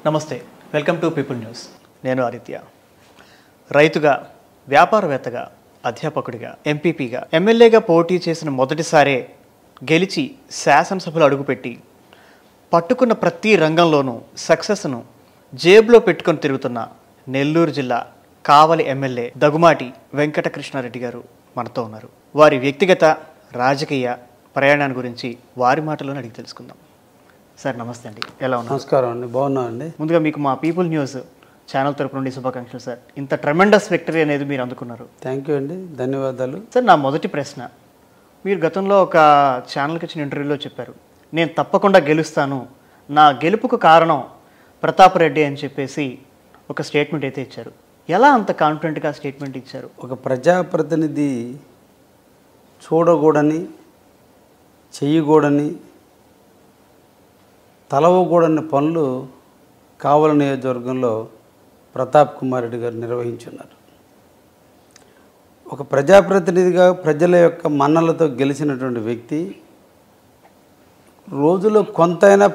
నమస్తే, welcome to people news. నేను ఆదిత్య. రైతుగా, వ్యాపారవేత్తగా, అధ్యాపకుడిగా, ఎంపీపీగా, ఎమ్మెల్యేగా పోటీ చేసిన మొదటిసారే గెలిచి శాసనసభలో అడుగుపెట్టి పట్టుకున్న ప్రతి రంగంలోనూ సక్సెస్ను జేబులో పెట్టుకొని తిరుగుతున్న నెల్లూరు జిల్లా కావలి ఎమ్మెల్యే దగ్గుమాటి వెంకటకృష్ణారెడ్డి గారు మనతో ఉన్నారు. వారి వ్యక్తిగత రాజకీయ ప్రయాణాన్ని గురించి వారి మాటలోనే అడిగి తెలుసుకుందాం. సార్ నమస్తే అండి, ఎలా ఉన్నారు? నమస్కారం అండి, బాగున్నాను అండి. ముందుగా మీకు మా పీపుల్ న్యూస్ ఛానల్ తరపు నుండి శుభాకాంక్షలు సార్. ఇంత ట్రెమెండస్ విక్టరీ అనేది మీరు అందుకున్నారు. థ్యాంక్ యూ అండి, ధన్యవాదాలు. సార్, నా మొదటి ప్రశ్న, మీరు గతంలో ఒక ఛానల్కి ఇచ్చిన ఇంటర్వ్యూలో చెప్పారు, నేను తప్పకుండా గెలుస్తాను, నా గెలుపుకు కారణం ప్రతాప్ రెడ్డి అని చెప్పేసి ఒక స్టేట్మెంట్ అయితే ఇచ్చారు. ఎలా అంత కాన్ఫిడెంట్గా స్టేట్మెంట్ ఇచ్చారు? ఒక ప్రజాప్రతినిధి చూడకూడని, చెయ్యకూడని, తలవకూడని పనులు కావలి నియోజకవర్గంలో ప్రతాప్ కుమార్ రెడ్డి గారు నిర్వహించున్నారు. ఒక ప్రజాప్రతినిధిగా ప్రజల యొక్క మన్నలతో గెలిచినటువంటి వ్యక్తి రోజులో కొంతైనా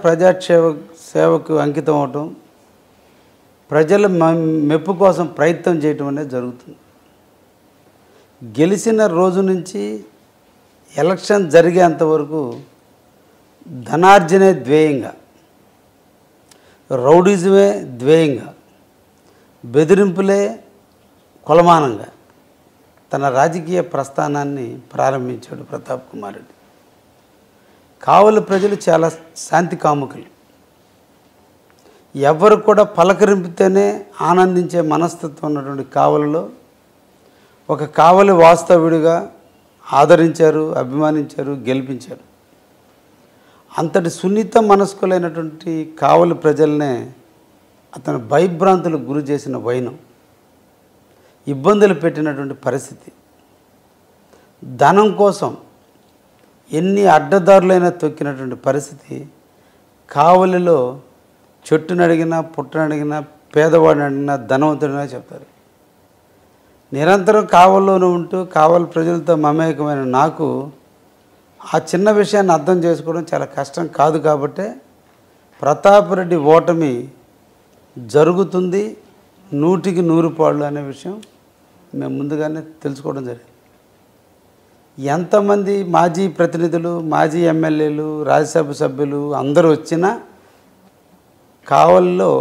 సేవకు అంకితం అవటం, ప్రజల మెప్పు కోసం ప్రయత్నం చేయటం అనేది జరుగుతుంది. గెలిచిన రోజు నుంచి ఎలక్షన్ జరిగేంతవరకు ధనార్జనే ధ్యేయంగా, రౌడీజమే ధ్యేయంగా, బెదిరింపులే కొలమానంగా తన రాజకీయ ప్రస్థానాన్ని ప్రారంభించాడు ప్రతాప్ కుమార్ రెడ్డి. కావలి ప్రజలు చాలా శాంతి కాముకులు. ఎవరు కూడా పలకరింపితేనే ఆనందించే మనస్తత్వం ఉన్నటువంటి కావలిలో ఒక కావలి వాస్తవ్యుడిగా ఆదరించారు, అభిమానించారు, గెలిపించారు. అంతటి సున్నిత మనస్కులైనటువంటి కావలి ప్రజలనే అతను భయభ్రాంతులకు గురి చేసిన వైనం, ఇబ్బందులు పెట్టినటువంటి పరిస్థితి, ధనం కోసం ఎన్ని అడ్డదారులైనా తొక్కినటువంటి పరిస్థితి కావలిలో చెట్టుని అడిగినా, పుట్టని అడిగినా, పేదవాడిని అడిగినా, ధనవంతుడినా చెప్తారు. నిరంతరం కావలిలోనే ఉంటూ కావలి ప్రజలతో మమేకమైన నాకు ఆ చిన్న విషయాన్ని అర్థం చేసుకోవడం చాలా కష్టం కాదు. కాబట్టే ప్రతాప్ రెడ్డి ఓటమి జరుగుతుంది 100కి 100 పాళ్ళు అనే విషయం మేము ముందుగానే తెలుసుకోవడం జరిగింది. ఎంతమంది మాజీ ప్రతినిధులు, మాజీ ఎమ్మెల్యేలు, రాజ్యసభ సభ్యులు అందరూ వచ్చినా కావలిలో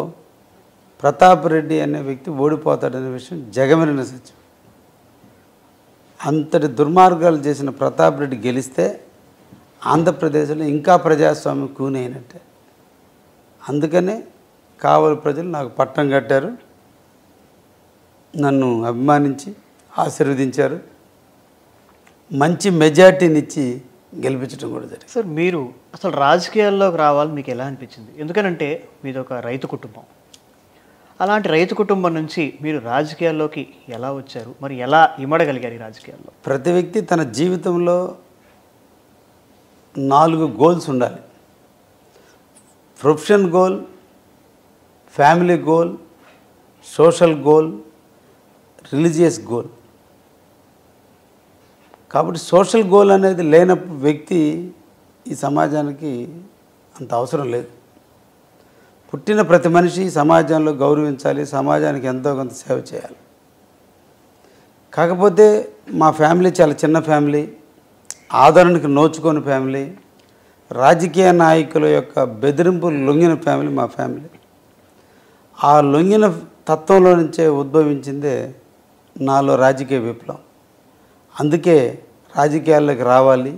ప్రతాప్ రెడ్డి అనే వ్యక్తి ఓడిపోతాడనే విషయం జగమెరిగిన సత్యం. అంతటి దుర్మార్గాలు చేసిన ప్రతాప్ రెడ్డి గెలిస్తే ఆంధ్రప్రదేశ్లో ఇంకా ప్రజాస్వామ్యం కూనైనట్టే. అందుకనే కావలి ప్రజలు నాకు పట్టం కట్టారు, నన్ను అభిమానించి ఆశీర్వదించారు, మంచి మెజార్టీనిచ్చి గెలిపించడం కూడా జరిగింది. సార్, మీరు అసలు రాజకీయాల్లోకి రావాలని మీకు ఎలా అనిపించింది? ఎందుకనంటే మీది ఒక రైతు కుటుంబం. అలాంటి రైతు కుటుంబం నుంచి మీరు రాజకీయాల్లోకి ఎలా వచ్చారు? మరి ఎలా ఇమడగలిగారు ఈ రాజకీయాల్లో? ప్రతి వ్యక్తి తన జీవితంలో 4 గోల్స్ ఉండాలి. Profession goal, family goal, social goal, religious goal. కాబట్టి సోషల్ గోల్ అనేది లేనప్పుడు వ్యక్తి ఈ సమాజానికి అంత అవసరం లేదు. పుట్టిన ప్రతి మనిషి సమాజంలో గౌరవించాలి, సమాజానికి ఎంతో కొంత సేవ చేయాలి. కాకపోతే మా ఫ్యామిలీ చాలా చిన్న ఫ్యామిలీ, ఆదరణకు నోచుకోని ఫ్యామిలీ, రాజకీయ నాయకుల యొక్క బెదిరింపులు లొంగిన ఫ్యామిలీ మా ఫ్యామిలీ. ఆ లొంగిన తత్వంలో నుంచే ఉద్భవించిందే నాలో రాజకీయ విప్లవం. అందుకే రాజకీయాల్లోకి రావాలి,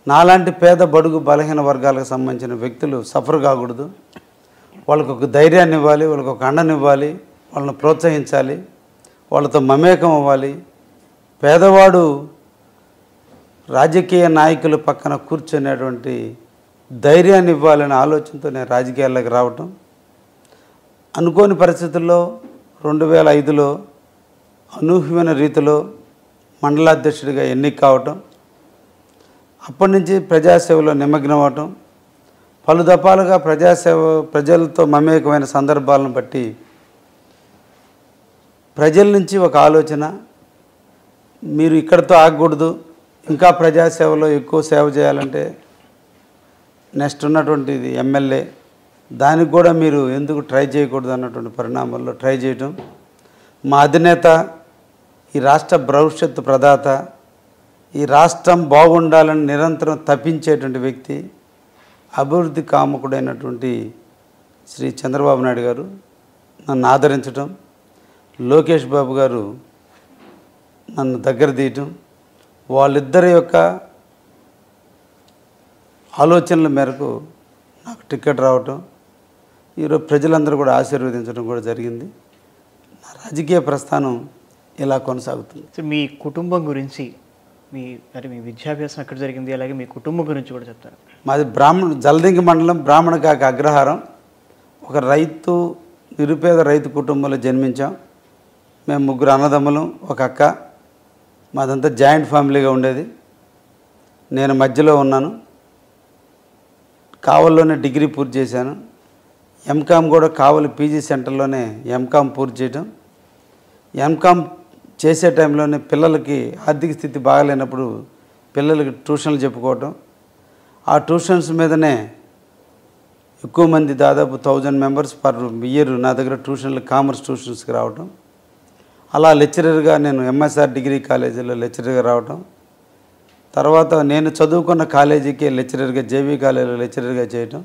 నాలాంటి పేద బడుగు బలహీన వర్గాలకు సంబంధించిన వ్యక్తులు సఫర్ కాకూడదు, వాళ్ళకు ఒక ధైర్యాన్ని ఇవ్వాలి, వాళ్ళకు ఒక అండనివ్వాలి, వాళ్ళని ప్రోత్సహించాలి, వాళ్ళతో మమేకం అవ్వాలి. పేదవాడు రాజకీయ నాయకుల పక్కన కూర్చునేటువంటి ధైర్యాన్ని ఇవ్వాలనే ఆలోచనతో నేను రాజకీయాల్లోకి రావటం. అనుకోని పరిస్థితుల్లో 2005లో అనూహ్యమైన రీతిలో మండలాధ్యక్షుడిగా ఎన్నిక కావటం, అప్పటి నుంచి ప్రజాసేవలో నిమగ్నం అవటం, పలు దఫాలుగా ప్రజలతో మమేకమైన సందర్భాలను బట్టి ప్రజల నుంచి ఒక ఆలోచన, మీరు ఇక్కడితో ఆగకూడదు, ఇంకా ప్రజాసేవలో ఎక్కువ సేవ చేయాలంటే నెక్స్ట్ ఉన్నటువంటిది ఎమ్మెల్యే దానికి కూడా మీరు ఎందుకు ట్రై చేయకూడదు అన్నటువంటి పరిణామాల్లో ట్రై చేయటం, మా అధినేత, ఈ రాష్ట్ర భవిష్యత్తు ప్రదాత, ఈ రాష్ట్రం బాగుండాలని నిరంతరం తప్పించేటువంటి వ్యక్తి, అభివృద్ధి కాముకుడైనటువంటి శ్రీ చంద్రబాబు నాయుడు గారు నన్ను ఆదరించటం, లోకేష్ బాబు గారు నన్ను దగ్గర తీయటం, వాళ్ళిద్దరి యొక్క ఆలోచనల మేరకు నాకు టికెట్ రావటం, ఈరోజు ప్రజలందరూ కూడా ఆశీర్వదించడం కూడా జరిగింది. నా రాజకీయ ప్రస్థానం ఇలా కొనసాగుతుంది. సో మీ కుటుంబం గురించి, మీ విద్యాభ్యాసం ఎక్కడ జరిగింది, అలాగే మీ కుటుంబం గురించి కూడా చెప్తారు. మాది జలదింగి మండలం బ్రాహ్మణకాకి అగ్రహారం. ఒక నిరుపేద రైతు కుటుంబంలో జన్మించాం. మేము 3 అన్నదమ్ములు, ఒక అక్క. మాదంతా జాయింట్ ఫ్యామిలీగా ఉండేది. నేను మధ్యలో ఉన్నాను. కావలిలోనే డిగ్రీ పూర్తి చేశాను. ఎంకామ్ కూడా కావలి పీజీ సెంటర్లోనే ఎంకామ్ పూర్తి చేయడం. ఎంకామ్ చేసే టైంలోనే పిల్లలకి ఆర్థిక స్థితి బాగాలేనప్పుడు పిల్లలకి ట్యూషన్లు చెప్పుకోవటం, ఆ ట్యూషన్స్ మీదనే ఎక్కువ మంది, దాదాపు 1000 మెంబర్స్ పర్ ఇయర్ నా దగ్గర ట్యూషన్లు, కామర్స్ ట్యూషన్స్కి రావటం. అలా లెక్చరర్గా నేను ఎంఎస్ఆర్ డిగ్రీ కాలేజీలో లెక్చరర్గా రావటం. తర్వాత నేను చదువుకున్న కాలేజీకి లెక్చరర్గా, జేవీ కాలేజీలో లెక్చరర్గా చేయటం.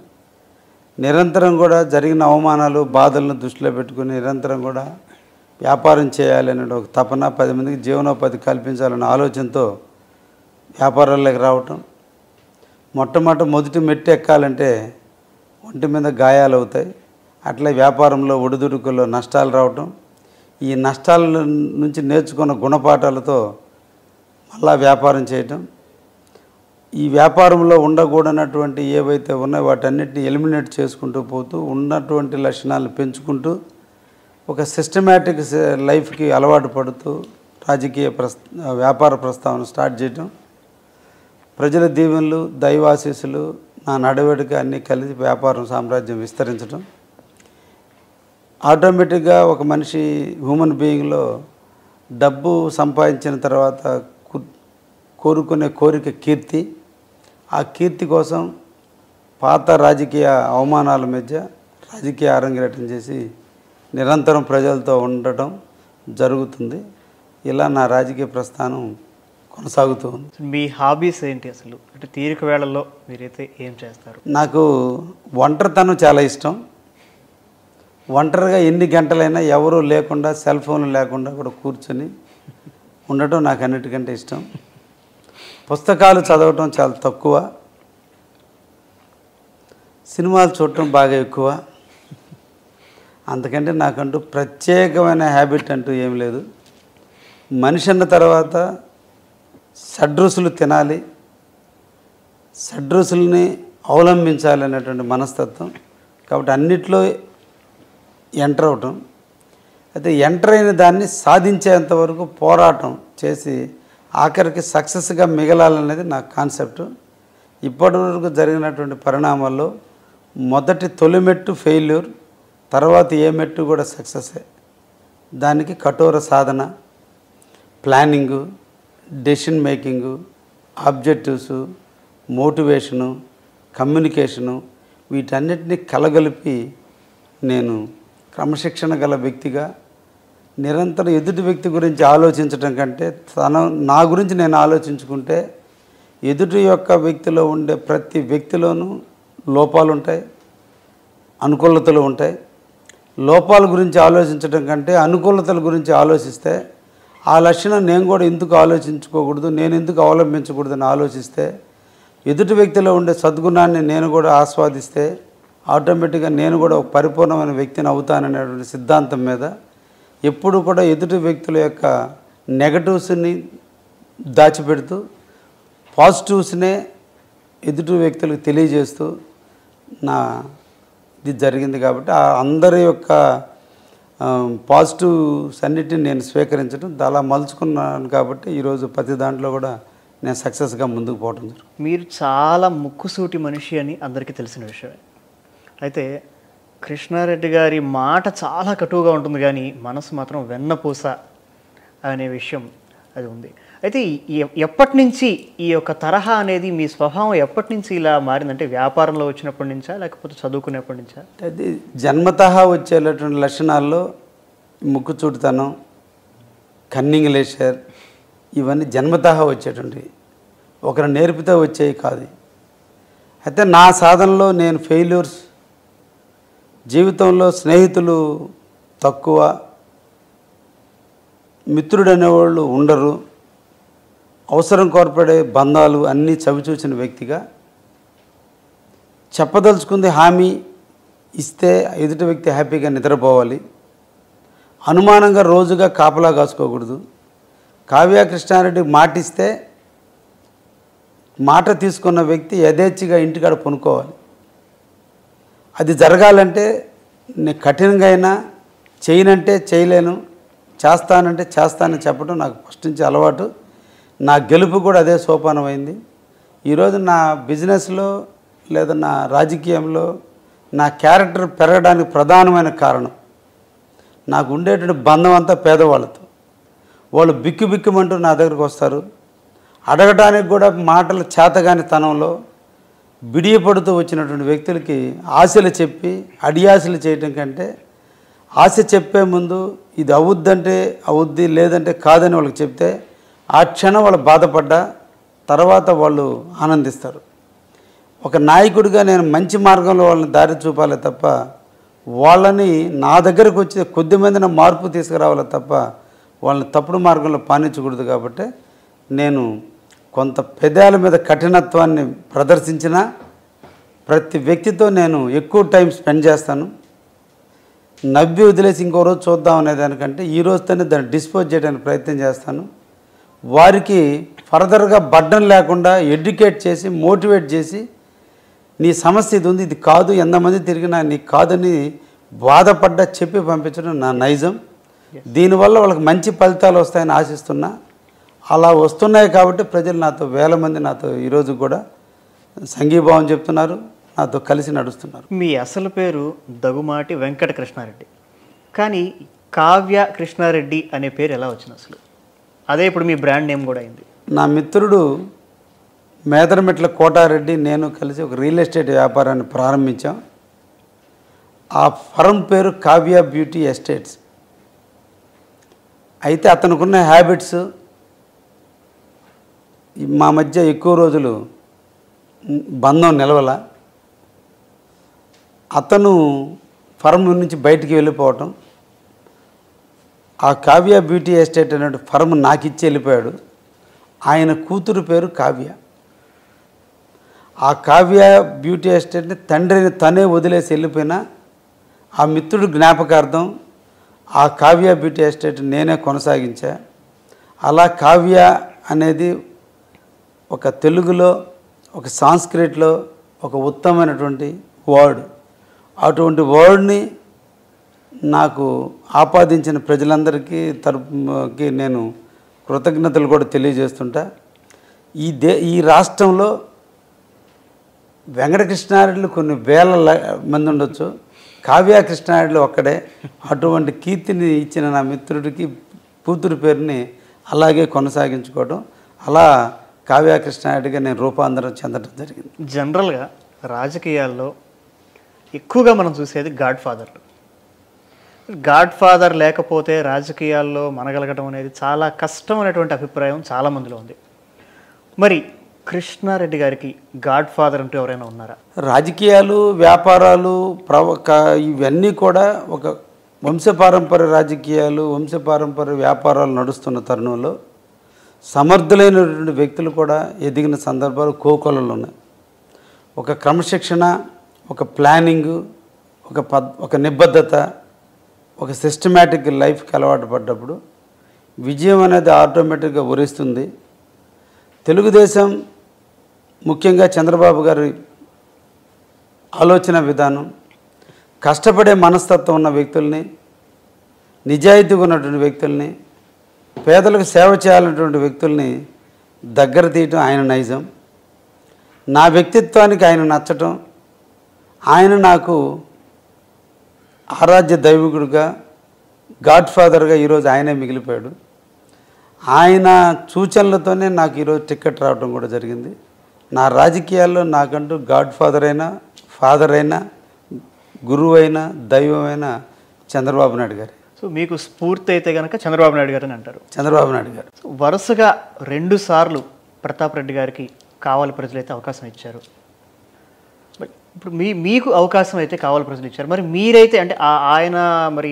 నిరంతరం కూడా జరిగిన అవమానాలు, బాధలను దృష్టిలో పెట్టుకుని నిరంతరం కూడా వ్యాపారం చేయాలనే ఒక తపన, 10 మందికి జీవనోపాధి కల్పించాలనే ఆలోచనతో వ్యాపారాల్లోకి రావటం. మొదటి మెట్టు ఎక్కాలంటే ఒంటి మీద గాయాలు అవుతాయి. అట్లే వ్యాపారంలో ఒడిదుడుకుల్లో నష్టాలు రావటం. ఈ నష్టాల నుంచి నేర్చుకున్న గుణపాఠాలతో మళ్ళా వ్యాపారం చేయటం. ఈ వ్యాపారంలో ఉండకూడనటువంటి ఏవైతే ఉన్నాయో వాటన్నిటిని ఎలిమినేట్ చేసుకుంటూ పోతూ ఉన్నటువంటి లక్షణాలను పెంచుకుంటూ ఒక సిస్టమేటిక్ లైఫ్కి అలవాటు పడుతూ వ్యాపార ప్రస్తావన స్టార్ట్ చేయటం. ప్రజల దీవెనలు, దైవాశీస్సులు, నా నడవడిక అన్నీ కలిసి వ్యాపారం సామ్రాజ్యం విస్తరించడం. ఆటోమేటిక్గా ఒక మనిషి హ్యూమన్ బీయింగ్లో డబ్బు సంపాదించిన తర్వాత కోరుకునే కోరిక కీర్తి. ఆ కీర్తి కోసం పాత రాజకీయ అవమానాల మధ్య రాజకీయ అరంగేటం చేసి నిరంతరం ప్రజలతో ఉండటం జరుగుతుంది. ఇలా నా రాజకీయ ప్రస్థానం కొనసాగుతూ ఉంది. మీ హాబీస్ ఏంటి అసలు? అంటే తీరిక వేళల్లో మీరైతే ఏం చేస్తారు? నాకు ఒంటరితనం చాలా ఇష్టం. ఒంటరిగా ఎన్ని గంటలైనా ఎవరూ లేకుండా, సెల్ ఫోన్లు లేకుండా కూడా కూర్చొని ఉండటం నాకు అన్నిటికంటే ఇష్టం. పుస్తకాలు చదవటం చాలా తక్కువ, సినిమాలు చూడటం బాగా ఎక్కువ. అంతకంటే నాకంటూ ప్రత్యేకమైన హ్యాబిట్ అంటూ ఏం లేదు. మనిషి అన్న తర్వాత షడ్రుచులు తినాలి, షడ్రుచుల్ని అవలంబించాలి అనేటువంటి మనస్తత్వం. కాబట్టి అన్నిట్లో ఎంటర్ అవటం, అయితే ఎంటర్ అయిన దాన్ని సాధించేంతవరకు పోరాటం చేసి ఆఖరికి సక్సెస్గా మిగలాలనేది నా కాన్సెప్ట్. ఇప్పటివరకు జరిగినటువంటి పరిణామాల్లో తొలిమెట్టు ఫెయిల్యూర్, తర్వాత ఏ మెట్టు కూడా సక్సెసే. దానికి కఠోర సాధన, planning, decision making, objectives, motivation, communication, వీటన్నిటిని కలగలిపి నేను క్రమశిక్షణ గల వ్యక్తిగా నిరంతరం ఎదుటి వ్యక్తి గురించి ఆలోచించడం కంటే నా గురించి నేను ఆలోచించుకుంటే ఎదుటి యొక్క వ్యక్తిలో ఉండే ప్రతి వ్యక్తిలోనూ లోపాలు ఉంటాయి, అనుకూలతలు ఉంటాయి. లోపాల గురించి ఆలోచించడం కంటే అనుకూలతల గురించి ఆలోచిస్తే ఆ లక్షణం నేను కూడా ఎందుకు ఆలోచించుకోకూడదు, నేను ఎందుకు అవలంబించకూడదని ఆలోచిస్తే ఎదుటి వ్యక్తిలో ఉండే సద్గుణాన్ని నేను కూడా ఆస్వాదిస్తే ఆటోమేటిక్గా నేను కూడా ఒక పరిపూర్ణమైన వ్యక్తిని అవుతాననేటువంటి సిద్ధాంతం మీద ఎప్పుడు కూడా ఎదుటి వ్యక్తుల యొక్క నెగటివ్స్ని దాచిపెడుతూ పాజిటివ్స్నే ఎదుటి వ్యక్తులకు తెలియజేస్తూ ఇది జరిగింది. కాబట్టి అందరి యొక్క పాజిటివ్స్ అన్నిటిని నేను స్వీకరించడం చాలా మలుచుకున్నాను. కాబట్టి ఈరోజు ప్రతి దాంట్లో కూడా నేను సక్సెస్గా ముందుకు పోవడం జరుగుతుంది. మీరు చాలా ముక్కుసూటి మనిషి అని అందరికీ తెలిసిన విషయమే. అయితే కృష్ణారెడ్డి గారి మాట చాలా కటువుగా ఉంటుంది, కానీ మనసు మాత్రం వెన్నపూస అనే విషయం అది ఉంది. అయితే ఎప్పటి నుంచి ఈ యొక్క తరహా అనేది మీ స్వభావం ఎప్పటి నుంచి ఇలా మారిందంటే వ్యాపారంలో వచ్చినప్పటి నుంచా లేకపోతే చదువుకునేప్పటి నుంచా? అది జన్మతః వచ్చేటటువంటి లక్షణాల్లో ముక్కుచూటితనం, కన్నింగ్ లేషర్, ఇవన్నీ జన్మతః వచ్చేటువంటివి, ఒకరు నేర్పితే వచ్చేవి కాదు. అయితే నా సాధనలో నేను ఫెయిల్యూర్స్, జీవితంలో స్నేహితులు తక్కువ, మిత్రుడు అనేవాళ్ళు ఉండరు, అవసరం కోరపడే బంధాలు అన్నీ చవిచూసిన వ్యక్తిగా చెప్పదలుచుకుంది హామీ ఇస్తే ఎదుటి వ్యక్తి హ్యాపీగా నిద్రపోవాలి, అనుమానంగా రోజుగా కాపలా కాసుకోకూడదు. కావ్య కృష్ణారెడ్డి మాటిస్తే మాట తీసుకున్న వ్యక్తి యథేచ్ఛగా ఇంటికాడ పొనుకోవాలి. అది జరగాలంటే నేను కఠినంగా అయినా చేయనంటే చేయలేను, చేస్తానంటే చేస్తానని చెప్పడం నాకు ఫస్ట్ నుంచి అలవాటు. నా గెలుపు కూడా అదే సోపానమైంది. ఈరోజు నా బిజినెస్లో లేదా నా రాజకీయంలో నా క్యారెక్టర్ పెరగడానికి ప్రధానమైన కారణం నాకు ఉండేటువంటి బంధం అంతా పేదవాళ్ళతో. వాళ్ళు బిక్కుబిక్కుమంటూ నా దగ్గరకు వస్తారు. అడగడానికి కూడా మాటలు చేతగాని తనంలో బిడియపడుతూ వచ్చినటువంటి వ్యక్తులకి ఆశలు చెప్పి అడియాశలు చేయటం కంటే ఆశ చెప్పే ముందు ఇది అవుద్దంటే అవుద్ది, లేదంటే కాదని వాళ్ళకి చెప్తే ఆ క్షణం వాళ్ళు బాధపడ్డా తర్వాత వాళ్ళు ఆనందిస్తారు. ఒక నాయకుడిగా నేను మంచి మార్గంలో వాళ్ళని దారి చూపాలి తప్ప వాళ్ళని నా దగ్గరకు వచ్చి కొద్ది మందిని మార్పు తీసుకురావాలి తప్ప వాళ్ళని తప్పుడు మార్గంలో పానించకూడదు. కాబట్టి నేను కొంత పెదాల మీద కఠినత్వాన్ని ప్రదర్శించిన ప్రతి వ్యక్తితో నేను ఎక్కువ టైం స్పెండ్ చేస్తాను. నవ్వి వదిలేసి ఇంకో రోజు చూద్దాం అనే దానికంటే ఈ రోజుతోనే దాన్ని డిస్పోజ్ చేయడానికి ప్రయత్నం చేస్తాను. వారికి ఫర్దర్గా బర్డన్ లేకుండా ఎడ్యుకేట్ చేసి మోటివేట్ చేసి నీ సమస్య ఇది ఉంది, ఇది కాదు, ఎంతమంది తిరిగినా నీకు కాదని బాధపడ్డా చెప్పి పంపించడం నా నైజం. దీనివల్ల వాళ్ళకి మంచి ఫలితాలు వస్తాయని ఆశిస్తున్నా. అలా వస్తున్నాయి కాబట్టి ప్రజలు నాతో వేల మంది నాతో ఈరోజు కూడా సంఘీభావం చెప్తున్నారు, నాతో కలిసి నడుస్తున్నారు. మీ అసలు పేరు దగుమాటి వెంకట కృష్ణారెడ్డి, కానీ కావ్య కృష్ణారెడ్డి అనే పేరు ఎలా వచ్చింది అసలు? అదే ఇప్పుడు మీ బ్రాండ్ నేమ్ కూడా అయింది. నా మిత్రుడు మేదరమెట్ల కోటారెడ్డి నేను కలిసి ఒక రియల్ ఎస్టేట్ వ్యాపారాన్ని ప్రారంభించాం. ఆ ఫర్మ్ పేరు కావ్య బ్యూటీ ఎస్టేట్స్. అయితే అతనుకున్న హ్యాబిట్స్ మా మధ్య ఎక్కువ రోజులు బంధం నిలవల. అతను ఫర్మ్ నుంచి బయటికి వెళ్ళిపోవటం, ఆ కావ్య బ్యూటీ ఎస్టేట్ అనే ఫర్మ్ నాకు ఇచ్చి వెళ్ళిపోయాడు. ఆయన కూతురు పేరు కావ్య. ఆ కావ్య బ్యూటీ ఎస్టేట్ని తండ్రిని తనే వదిలేసి వెళ్ళిపోయినా ఆ మిత్రుడు జ్ఞాపకార్థం ఆ కావ్య బ్యూటీ ఎస్టేట్ నేనే కొనసాగించా. అలా కావ్య అనేది ఒక తెలుగులో, ఒక సాంస్క్రిట్లో ఒక ఉత్తమమైనటువంటి వర్డ్. అటువంటి వర్డ్ని నాకు ఆపాదించిన ప్రజలందరికీ తరపుకి నేను కృతజ్ఞతలు కూడా తెలియజేస్తుంటా. ఈ రాష్ట్రంలో వెంకటకృష్ణారెడ్డిలు కొన్ని వేల మంది ఉండొచ్చు, కావ్య కృష్ణారెడ్డిలు ఒక్కడే. అటువంటి కీర్తిని ఇచ్చిన నా మిత్రుడికి కూతురు పేరుని అలాగే కొనసాగించుకోవడం, అలా కావ్య కృష్ణారెడ్డిగా నేను రూపాంతరం చెందడం జరిగింది. జనరల్గా రాజకీయాల్లో ఎక్కువగా మనం చూసేది గాడ్ ఫాదర్లు. గాడ్ ఫాదర్ లేకపోతే రాజకీయాల్లో మనగలగడం అనేది చాలా కష్టమైనటువంటి అభిప్రాయం చాలామందిలో ఉంది. మరి కృష్ణారెడ్డి గారికి గాడ్ ఫాదర్ అంటూ ఎవరైనా ఉన్నారా? రాజకీయాలు, వ్యాపారాలు, ఇవన్నీ కూడా ఒక వంశపారంపర్య రాజకీయాలు, వంశపారంపర్య వ్యాపారాలు నడుస్తున్న తరుణంలో సమర్థులైనటువంటి వ్యక్తులు కూడా ఎదిగిన సందర్భాలు కోకొల్లలు ఉన్నాయి. ఒక క్రమశిక్షణ, ఒక ప్లానింగు, ఒక నిబద్ధత, ఒక సిస్టమేటిక్ లైఫ్కి అలవాటు పడ్డప్పుడు విజయం అనేది ఆటోమేటిక్గా ఉరిస్తుంది. తెలుగుదేశం, ముఖ్యంగా చంద్రబాబు గారి ఆలోచన విధానం, కష్టపడే మనస్తత్వం ఉన్న వ్యక్తుల్ని, నిజాయితీగా ఉన్నటువంటి వ్యక్తుల్ని, పేదలకు సేవ చేయాలన్నటువంటి వ్యక్తుల్ని దగ్గర తీయటం ఆయన నైజం. నా వ్యక్తిత్వానికి ఆయన నచ్చటం, ఆయన నాకు ఆరాధ్య దైవికుడిగా, గాడ్ ఫాదర్గా ఈరోజు ఆయనే మిగిలిపోయాడు. ఆయన సూచనలతోనే నాకు ఈరోజు టికెట్ రావడం కూడా జరిగింది. నా రాజకీయాల్లో నాకంటూ గాడ్ ఫాదర్ అయినా గురువు అయినా దైవమైన చంద్రబాబు నాయుడు గారు. సో మీకు స్ఫూర్తి అయితే కనుక చంద్రబాబు నాయుడు గారు అని అంటారు. చంద్రబాబు నాయుడు గారు వరుసగా 2 సార్లు ప్రతాప్ రెడ్డి గారికి కావాలి ప్రజలైతే అవకాశం ఇచ్చారు. ఇప్పుడు మీకు అవకాశం అయితే కావాలి ప్రజలు ఇచ్చారు. మరి మీరైతే అంటే ఆయన మరి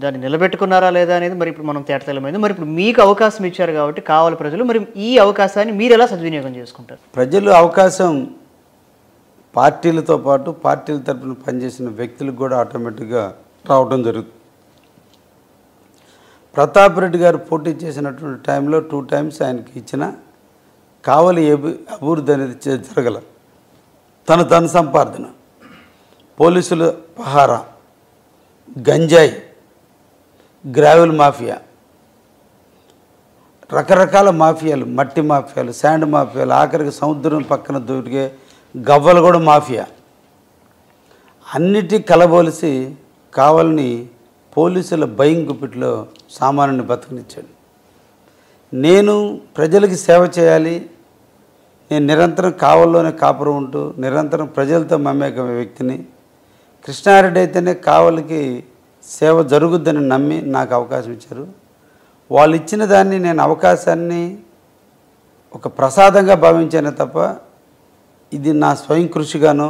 దాన్ని నిలబెట్టుకున్నారా లేదా అనేది మరి ఇప్పుడు మనం తేటతెల్లమైంది. మరి ఇప్పుడు మీకు అవకాశం ఇచ్చారు కాబట్టి కావాలి ప్రజలు, మరి ఈ అవకాశాన్ని మీరు ఎలా సద్వినియోగం చేసుకుంటారు? ప్రజలు అవకాశం పార్టీలతో పాటు పార్టీల తరఫున పనిచేసిన వ్యక్తులకు కూడా ఆటోమేటిక్గా రావడం జరుగుతుంది. ప్రతాప్ రెడ్డి గారు పోటీ చేసినటువంటి టైంలో 2 టైమ్స్ ఆయనకి ఇచ్చిన కావలి అభివృద్ధి అనేది జరగల. తన సంపాదన, పోలీసుల పహారా, గంజాయి, గ్రావెల్ మాఫియా, రకరకాల మాఫియాలు, మట్టి మాఫియాలు, శాండ్ మాఫియాలు, ఆఖరికి సముద్రం పక్కన దొరికే గవ్వలు కూడా మాఫియా, అన్నిటి కలబోలిసి కావాలని పోలీసుల భయం గుప్పిట్లో సామాన్యుని బతకనిచ్చాడు. నేను ప్రజలకి సేవ చేయాలి, నేను నిరంతరం కావల్లోనే కాపురం ఉంటూ నిరంతరం ప్రజలతో మమేక వ్యక్తిని. కృష్ణారెడ్డి అయితేనే కావలికి సేవ జరుగుద్దని నమ్మి నాకు అవకాశం ఇచ్చారు. వాళ్ళు ఇచ్చిన దాన్ని నేను అవకాశాన్ని ఒక ప్రసాదంగా భావించానే తప్ప ఇది నా స్వయం కృషిగానో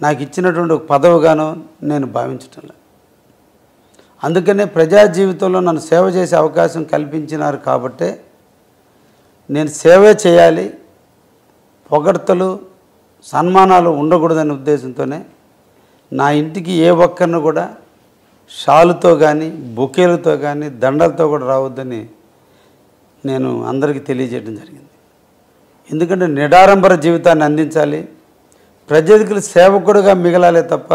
నాకు ఇచ్చినటువంటి ఒక పదవిగానో నేను భావించటం లేదు. అందుకనే ప్రజా జీవితంలో నన్ను సేవ చేసే అవకాశం కల్పించినారు కాబట్టే నేను సేవే చేయాలి, పొగడ్తలు సన్మానాలు ఉండకూడదనే ఉద్దేశంతోనే నా ఇంటికి ఏ ఒక్కరిని కూడా షాలుతో కానీ బొకేలతో కానీ దండలతో కూడా రావద్దని నేను అందరికీ తెలియజేయడం జరిగింది. ఎందుకంటే నిడారంబర జీవితాన్ని అందించాలి, ప్రజలకు సేవకుడుగా మిగలాలే తప్ప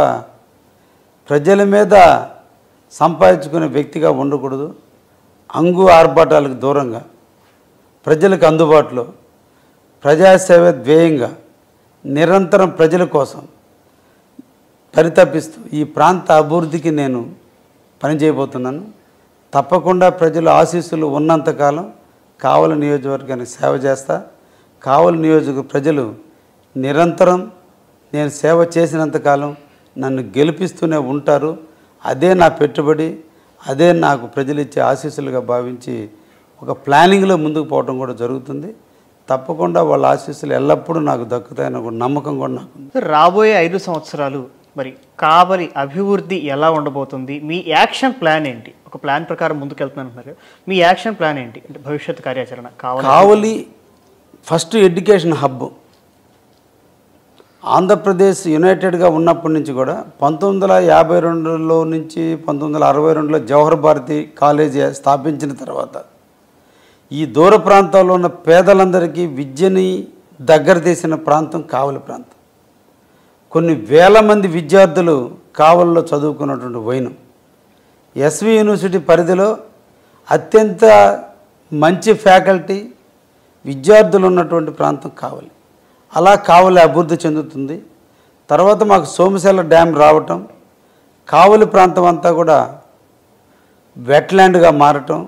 ప్రజల మీద సంపాదించుకునే వ్యక్తిగా ఉండకూడదు. అంగు ఆర్భాటాలకు దూరంగా ప్రజలకు అందుబాటులో ప్రజాసేవ ధ్యేయంగా నిరంతరం ప్రజల కోసం పరితపిస్తూ ఈ ప్రాంత అభివృద్ధికి నేను పనిచేయబోతున్నాను. తప్పకుండా ప్రజల ఆశీస్సులు ఉన్నంతకాలం కావలి నియోజకవర్గానికి సేవ చేస్తా. కావలి నియోజక ప్రజలు నిరంతరం నేను సేవ చేసినంతకాలం నన్ను గెలిపిస్తూనే ఉంటారు. అదే నా పెట్టుబడి, అదే నాకు ప్రజలు ఇచ్చే ఆశీస్సులుగా భావించి ఒక ప్లానింగ్లో ముందుకు పోవడం కూడా జరుగుతుంది. తప్పకుండా వాళ్ళ ఆశీస్సులు ఎల్లప్పుడూ నాకు దక్కుతాయని ఒక నమ్మకం కూడా నాకు ఉంది. రాబోయే 5 సంవత్సరాలు మరి కావలి అభివృద్ధి ఎలా ఉండబోతుంది? మీ యాక్షన్ ప్లాన్ ఏంటి? ఒక ప్లాన్ ప్రకారం ముందుకెళ్తున్నాను. మీ యాక్షన్ ప్లాన్ ఏంటి అంటే భవిష్యత్ కార్యాచరణ? కావలి ఫస్ట్ ఎడ్యుకేషన్ హబ్. ఆంధ్రప్రదేశ్ యునైటెడ్గా ఉన్నప్పటి నుంచి కూడా 1952లో నుంచి 1962లో జవహర్ భారతి కాలేజీ స్థాపించిన తర్వాత ఈ దూర ప్రాంతాల్లో ఉన్న పేదలందరికీ విద్యని దగ్గర తీసిన ప్రాంతం కావలి ప్రాంతం. కొన్ని వేల మంది విద్యార్థులు కావలిలో చదువుకున్నటువంటి వైనం. ఎస్వి యూనివర్సిటీ పరిధిలో అత్యంత మంచి ఫ్యాకల్టీ విద్యార్థులు ఉన్నటువంటి ప్రాంతం కావలి. అలా కావలి అభివృద్ధి చెందుతుంది. తర్వాత మాకు సోమశెల డ్యామ్ రావటం, కావలి ప్రాంతం అంతా కూడా వెట్లాండ్గా మారటం,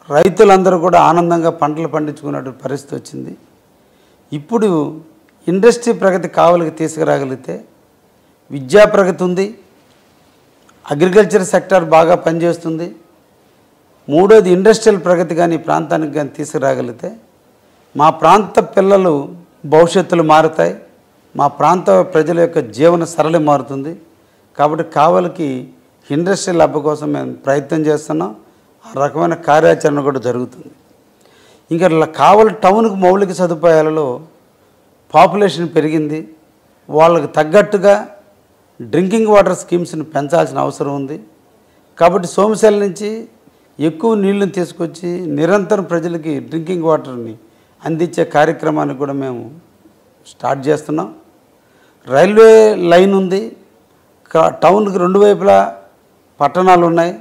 రైతులందరూ కూడా ఆనందంగా పంటలు పండించుకున్నటువంటి పరిస్థితి వచ్చింది. ఇప్పుడు ఇండస్ట్రీ ప్రగతి కావలికి తీసుకురాగలిగితే విద్యా ప్రగతి ఉంది, అగ్రికల్చర్ సెక్టర్ బాగా పనిచేస్తుంది. మూడోది ఇండస్ట్రియల్ ప్రగతి కానీ ఈ ప్రాంతానికి కానీ తీసుకురాగలిగితే మా ప్రాంత పిల్లలు భవిష్యత్తులు మారుతాయి, మా ప్రాంత ప్రజల యొక్క జీవన సరళి మారుతుంది. కాబట్టి కావలికి ఇండస్ట్రియల్ హబ్ కోసం మేము ప్రయత్నం చేస్తున్నాం. ఆ రకమైన కార్యాచరణ కూడా జరుగుతుంది. ఇంకా కావలి టౌన్కి మౌలిక సదుపాయాలలో పాపులేషన్ పెరిగింది. వాళ్ళకి తగ్గట్టుగా డ్రింకింగ్ వాటర్ స్కీమ్స్ని పెంచాల్సిన అవసరం ఉంది. కాబట్టి సోమశెల నుంచి ఎక్కువ నీళ్ళని తీసుకొచ్చి నిరంతరం ప్రజలకి డ్రింకింగ్ వాటర్ని అందించే కార్యక్రమాన్ని కూడా మేము స్టార్ట్ చేస్తున్నాం. రైల్వే లైన్ ఉంది, టౌన్కి 2 వైపులా పట్టణాలు ఉన్నాయి,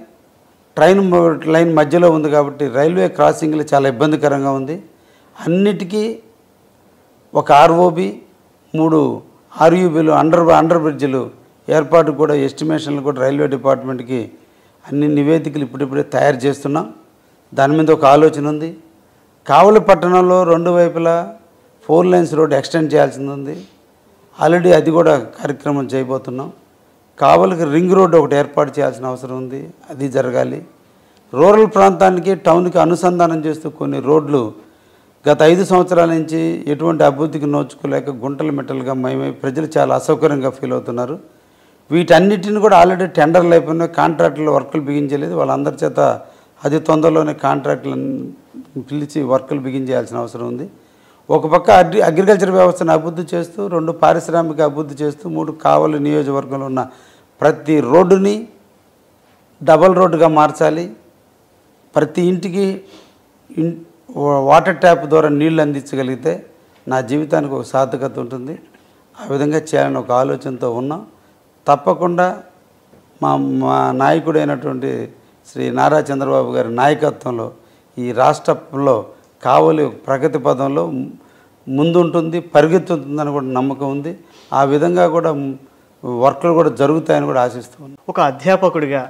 ట్రైన్ లైన్ మధ్యలో ఉంది. కాబట్టి రైల్వే క్రాసింగ్లు చాలా ఇబ్బందికరంగా ఉంది. అన్నిటికీ ఒక ఆర్ఓబి, 3 ఆర్యూబీలు, అండర్ బ్రిడ్జ్లు ఏర్పాటు కూడా ఎస్టిమేషన్లు కూడా రైల్వే డిపార్ట్మెంట్కి అన్ని నివేదికలు ఇప్పుడిప్పుడే తయారు చేస్తున్నాం. దాని మీద ఒక ఆలోచన ఉంది. కావలి పట్టణంలో 2 వైపులా 4 lanes రోడ్ ఎక్స్టెండ్ చేయాల్సింది ఉంది. ఆల్రెడీ అది కూడా కార్యక్రమం చేయబోతున్నాం. కావలికి రింగ్ రోడ్ ఒకటి ఏర్పాటు చేయాల్సిన అవసరం ఉంది, అది జరగాలి. రూరల్ ప్రాంతానికి టౌన్కి అనుసంధానం చేస్తూ కొన్ని రోడ్లు గత 5 సంవత్సరాల నుంచి ఎటువంటి అభివృద్ధికి నోచుకోలేక గుంటలు మిట్టలుగా మయమై ప్రజలు చాలా అసౌకర్యంగా ఫీల్ అవుతున్నారు. వీటన్నిటిని కూడా ఆల్రెడీ టెండర్లు అయిపోయినాయి, కాంట్రాక్టులు వర్కులు బిగించలేదు. వాళ్ళందరి చేత అతి తొందరలోనే కాంట్రాక్టులను పిలిచి వర్కులు బిగించేయాల్సిన అవసరం ఉంది. ఒక పక్క అగ్రికల్చర్ వ్యవస్థను అభివృద్ధి చేస్తూ, 2 పారిశ్రామిక అభివృద్ధి చేస్తూ, 3 కావలి నియోజకవర్గంలో ఉన్న ప్రతి రోడ్డుని డబల్ రోడ్డుగా మార్చాలి. ప్రతి ఇంటికి వాటర్ ట్యాప్ ద్వారా నీళ్లు అందించగలిగితే నా జీవితానికి ఒక సార్థకత ఉంటుంది. ఆ విధంగా చేయాలని ఒక ఆలోచనతో ఉన్నాం. తప్పకుండా మా నాయకుడైనటువంటి శ్రీ నారా చంద్రబాబు గారి నాయకత్వంలో ఈ రాష్ట్రంలో కావలి ప్రగతి పదంలో ముందుంటుంది, పరిగెత్తుతుందని కూడా నమ్మకం ఉంది. ఆ విధంగా కూడా వర్క్లు కూడా జరుగుతాయని కూడా ఆశిస్తున్నాను. ఒక అధ్యాపకుడిగా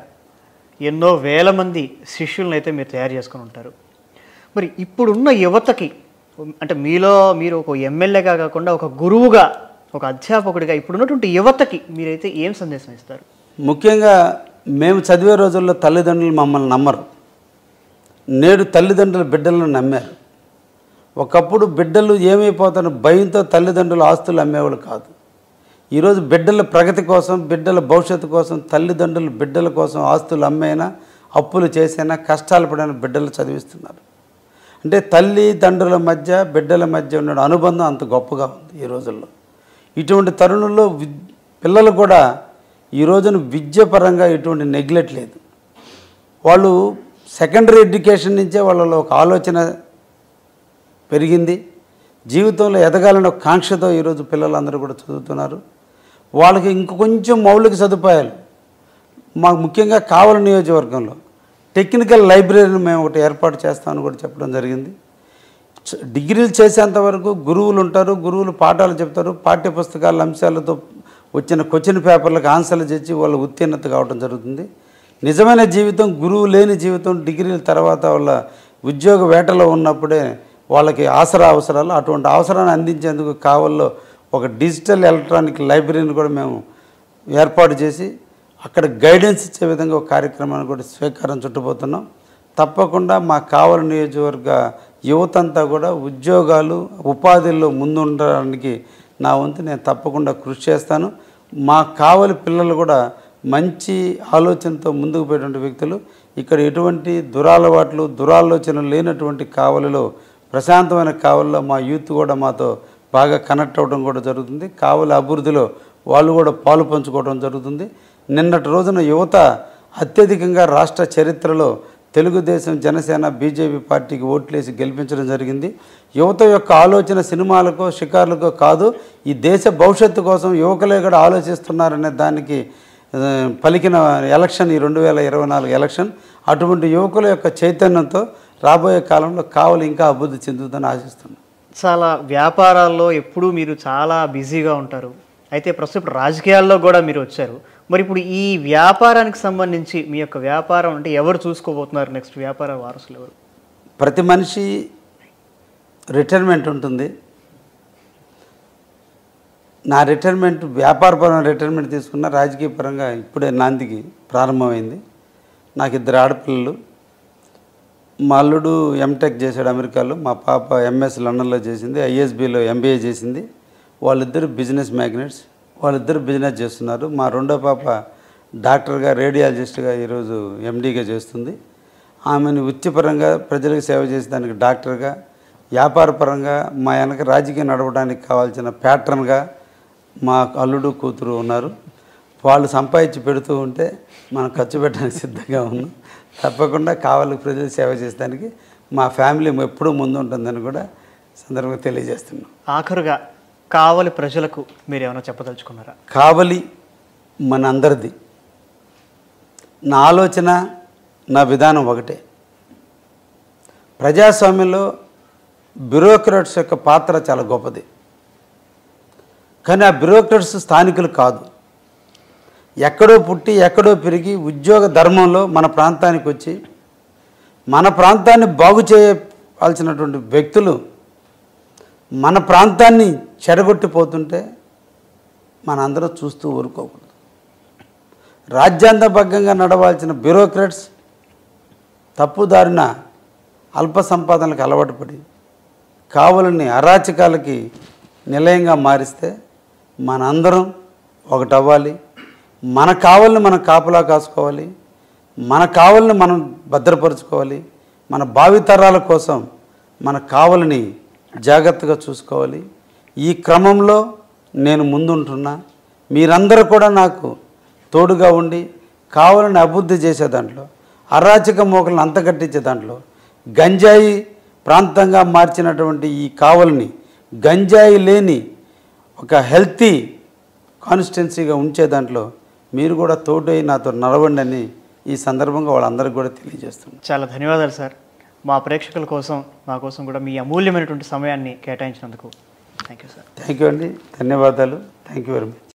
ఎన్నో వేల మంది శిష్యులను అయితే మీరు తయారు చేసుకుని ఉంటారు. మరి ఇప్పుడున్న యువతకి, అంటే మీరు ఒక ఎమ్మెల్యేగా కాకుండా ఒక గురువుగా, ఒక అధ్యాపకుడిగా ఇప్పుడున్నటువంటి యువతకి మీరైతే ఏం సందేశం ఇస్తారు? ముఖ్యంగా మేము చదివే రోజుల్లో తల్లిదండ్రులు మమ్మల్ని నమ్మరు. నేడు తల్లిదండ్రులు బిడ్డలను నమ్మారు. ఒకప్పుడు బిడ్డలు ఏమైపోతారో భయంతో తల్లిదండ్రులు ఆస్తులు అమ్మేవాళ్ళు కాదు. ఈరోజు బిడ్డల ప్రగతి కోసం, బిడ్డల భవిష్యత్తు కోసం తల్లిదండ్రులు బిడ్డల కోసం ఆస్తులు అమ్మైనా, అప్పులు చేసైనా, కష్టాలు పడిన బిడ్డలు చదివిస్తున్నారు. అంటే తల్లిదండ్రుల మధ్య బిడ్డల మధ్య ఉన్న అనుబంధం అంత గొప్పగా ఉంది ఈ రోజుల్లో. ఇటువంటి తరుణంలో పిల్లలు కూడా ఈ రోజున విద్య పరంగా ఎటువంటి నెగ్లెక్ట్ లేదు. వాళ్ళు సెకండరీ ఎడ్యుకేషన్ నుంచే వాళ్ళలో ఒక ఆలోచన పెరిగింది. జీవితంలో ఎదగాలని ఒక కాంక్షతో ఈరోజు పిల్లలందరూ కూడా చదువుతున్నారు. వాళ్ళకి ఇంకొంచెం మౌలిక సదుపాయాలు మాకు ముఖ్యంగా కావలి నియోజకవర్గంలో టెక్నికల్ లైబ్రరీని మేము ఒకటి ఏర్పాటు చేస్తామని కూడా చెప్పడం జరిగింది. డిగ్రీలు చేసేంతవరకు గురువులు ఉంటారు, గురువులు పాఠాలు చెప్తారు, పాఠ్యపుస్తకాల అంశాలతో వచ్చిన క్వశ్చన్ పేపర్లకు ఆన్సర్లు చేసి వాళ్ళ ఉత్తీర్ణత కావడం జరుగుతుంది. నిజమైన జీవితం గురువు లేని జీవితం డిగ్రీల తర్వాత వాళ్ళ ఉద్యోగ వేటలో ఉన్నప్పుడే వాళ్ళకి అవసరాలు అటువంటి అవసరాన్ని అందించేందుకు కావల్లో ఒక డిజిటల్ ఎలక్ట్రానిక్ లైబ్రరీని కూడా మేము ఏర్పాటు చేసి అక్కడ గైడెన్స్ ఇచ్చే విధంగా ఒక కార్యక్రమాన్ని కూడా స్వీకారం చుట్టబోతున్నాం. తప్పకుండా మా కావలి నియోజకవర్గ యువతంతా కూడా ఉద్యోగాలు, ఉపాధిల్లో ముందుండడానికి నా వంతు నేను తప్పకుండా కృషి చేస్తాను. మా కావలి పిల్లలు కూడా మంచి ఆలోచనతో ముందుకు పోయేటువంటి వ్యక్తులు. ఇక్కడ ఎటువంటి దురాలవాట్లు, దురాలోచనలు లేనటువంటి కావలిలో, ప్రశాంతమైన కావలిలో మా యూత్ కూడా మాతో బాగా కనెక్ట్ అవ్వడం కూడా జరుగుతుంది. కావలి అభివృద్ధిలో వాళ్ళు కూడా పాలు పంచుకోవడం జరుగుతుంది. నిన్నటి రోజున యువత అత్యధికంగా రాష్ట్ర చరిత్రలో తెలుగుదేశం, జనసేన, బీజేపీ పార్టీకి ఓట్లేసి గెలిపించడం జరిగింది. యువత యొక్క ఆలోచన సినిమాలకో షికార్లకో కాదు, ఈ దేశ భవిష్యత్తు కోసం యువకులే కూడా ఆలోచిస్తున్నారనే దానికి పలికిన ఎలక్షన్ ఈ 2024 ఎలక్షన్. అటువంటి యువకుల యొక్క చైతన్యంతో రాబోయే కాలంలో కావలి ఇంకా అభివృద్ధి చెందుతుందని ఆశిస్తున్నాను. చాలా వ్యాపారాల్లో ఎప్పుడూ మీరు చాలా బిజీగా ఉంటారు. అయితే ప్రస్తుతం రాజకీయాల్లో కూడా మీరు వచ్చారు. మరి ఇప్పుడు ఈ వ్యాపారానికి సంబంధించి మీ యొక్క వ్యాపారం అంటే ఎవరు చూసుకోబోతున్నారు? నెక్స్ట్ వ్యాపార వారసులు ఎవరు? ప్రతి మనిషి రిటైర్మెంట్ ఉంటుంది. నా రిటైర్మెంట్ వ్యాపారపరమైన రిటైర్మెంట్ తీసుకున్న, రాజకీయ పరంగా ఇప్పుడే నాందికి ప్రారంభమైంది. నాకు 2 ఆడపిల్లలు. మా అల్లుడు ఎంటెక్ చేశాడు అమెరికాలో, మా పాప ఎంఎస్ లండన్లో చేసింది, ఐఎస్బిలో ఎంబీఏ చేసింది. వాళ్ళిద్దరు బిజినెస్ మ్యాగ్నెట్స్, వాళ్ళిద్దరు బిజినెస్ చేస్తున్నారు. మా రెండో పాప డాక్టర్గా, రేడియాలజిస్ట్గా ఈరోజు ఎండీగా చేస్తుంది. ఆమెను వృత్తిపరంగా ప్రజలకు సేవ చేసేదానికి డాక్టర్గా, వ్యాపారపరంగా మా వెనక రాజకీయం నడవడానికి కావాల్సిన ప్యాటర్న్గా మా అల్లుడు కూతురు ఉన్నారు. వాళ్ళు సంపాదించి పెడుతూ ఉంటే మనం ఖర్చు పెట్టడానికి సిద్ధంగా ఉన్నాం. తప్పకుండా కావాలి ప్రజలు సేవ చేసేదానికి మా ఫ్యామిలీ ఎప్పుడూ ముందు ఉంటుందని కూడా సందర్భంగా తెలియజేస్తున్నాం. ఆఖరుగా కావలి ప్రజలకు మీరు ఏమైనా చెప్పదలుచుకున్నారా? కావలి మన అందరిది. నా ఆలోచన, నా విధానం ఒకటే. ప్రజాస్వామ్యంలో బ్యూరోక్రాట్స్ యొక్క పాత్ర చాలా గొప్పది. కానీ ఆ బ్యూరోక్రాట్స్ స్థానికులు కాదు. ఎక్కడో పుట్టి ఎక్కడో పెరిగి ఉద్యోగ ధర్మంలో మన ప్రాంతానికి వచ్చి మన ప్రాంతాన్ని బాగు చేయాల్సినటువంటి వ్యక్తులు మన ప్రాంతాన్ని చెడగొట్టిపోతుంటే మనందరం చూస్తూ ఊరుకోకూడదు. రాజ్యాంగబద్ధంగా నడవాల్సిన బ్యూరోక్రాట్స్ తప్పుదారిన అల్ప సంపాదనలకు అలవాటు పడి కావలిని అరాచకాలకి నిలయంగా మారిస్తే మనందరం ఒకటవ్వాలి. మన కావలిని మనం కాపలా కాసుకోవాలి. మన కావలిని మనం భద్రపరుచుకోవాలి. మన భావితరాల కోసం మన కావలిని జాగ్రత్తగా చూసుకోవాలి. ఈ క్రమంలో నేను ముందుంటున్నా. మీరందరూ కూడా నాకు తోడుగా ఉండి కావలిని అభివృద్ధి చేసే దాంట్లో, అరాచక మోకలను అంతకట్టించే దాంట్లో, గంజాయి ప్రాంతంగా మార్చినటువంటి ఈ కావలిని గంజాయి లేని ఒక హెల్తీ కాన్స్టిట్యున్సీగా ఉంచే దాంట్లో మీరు కూడా తోడై నాతో నడవండి అని ఈ సందర్భంగా వాళ్ళందరికీ కూడా తెలియజేస్తున్నాను. చాలా ధన్యవాదాలు సార్. మా ప్రేక్షకుల కోసం, మా కోసం కూడా మీ అమూల్యమైనటువంటి సమయాన్ని కేటాయించినందుకు thank you sir. Thank you అండి. ధన్యవాదాలు. Thank you very much.